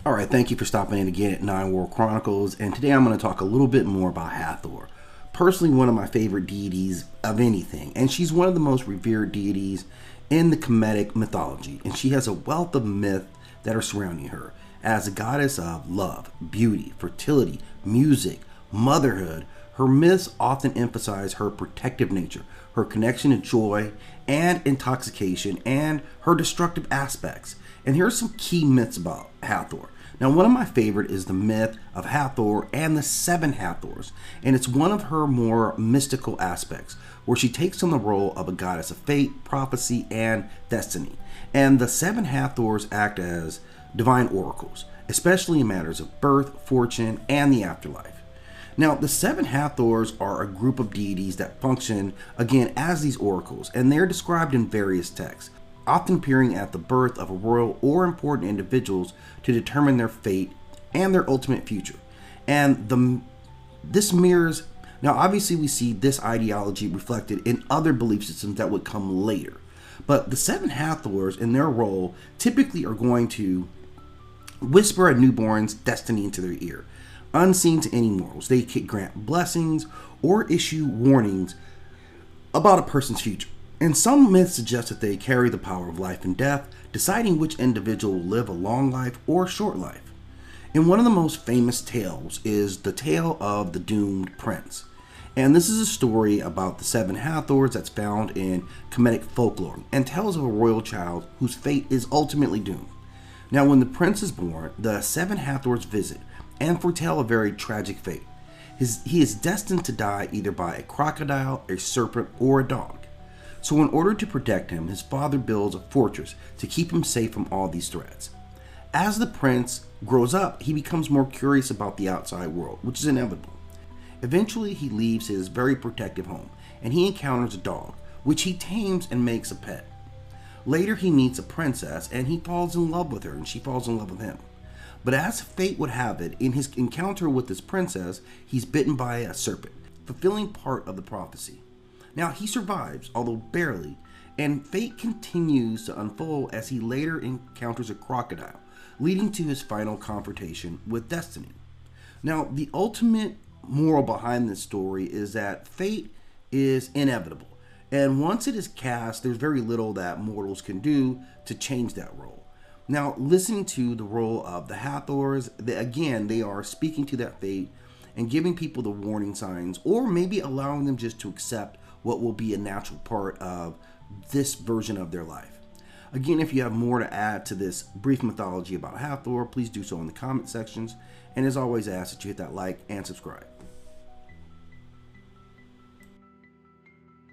All right, thank you for stopping in again at 9 World Chronicles, and today I'm going to talk a little bit more about Hathor. Personally, one of my favorite deities of anything, and she's one of the most revered deities in the Kemetic mythology, and she has a wealth of myth that are surrounding her as a goddess of love, beauty, fertility, music, motherhood. Her myths often emphasize her protective nature, her connection to joy and intoxication, and her destructive aspects. And here are some key myths about Hathor. Now, one of my favorite is the myth of Hathor and the seven Hathors, and it's one of her more mystical aspects, where she takes on the role of a goddess of fate, prophecy, and destiny. And the seven Hathors act as divine oracles, especially in matters of birth, fortune, and the afterlife. Now, the seven Hathors are a group of deities that function, again, as these oracles, and they're described in various texts, often appearing at the birth of a royal or important individuals to determine their fate and their ultimate future. And this mirrors, now obviously we see this ideology reflected in other belief systems that would come later. But the seven Hathors in their role typically are going to whisper a newborn's destiny into their ear, unseen to any mortals. They could grant blessings or issue warnings about a person's future. And some myths suggest that they carry the power of life and death, deciding which individual will live a long life or a short life. And one of the most famous tales is the tale of the doomed prince. And this is a story about the seven Hathors that's found in Kemetic folklore and tells of a royal child whose fate is ultimately doomed. Now, when the prince is born, the seven Hathors visit and foretell a very tragic fate. He is destined to die either by a crocodile, a serpent, or a dog. So in order to protect him, his father builds a fortress to keep him safe from all these threats. As the prince grows up, he becomes more curious about the outside world, which is inevitable. Eventually, he leaves his very protective home, and he encounters a dog, which he tames and makes a pet. Later, he meets a princess, and he falls in love with her, and she falls in love with him. But as fate would have it, in his encounter with this princess, he's bitten by a serpent, fulfilling part of the prophecy. Now, he survives, although barely, and fate continues to unfold as he later encounters a crocodile, leading to his final confrontation with destiny. Now, the ultimate moral behind this story is that fate is inevitable, and once it is cast, there's very little that mortals can do to change that role. Now, listening to the role of the Hathors, they are speaking to that fate and giving people the warning signs, or maybe allowing them just to accept what will be a natural part of this version of their life. Again, if you have more to add to this brief mythology about Hathor, please do so in the comment sections. And as always, I ask that you hit that like and subscribe.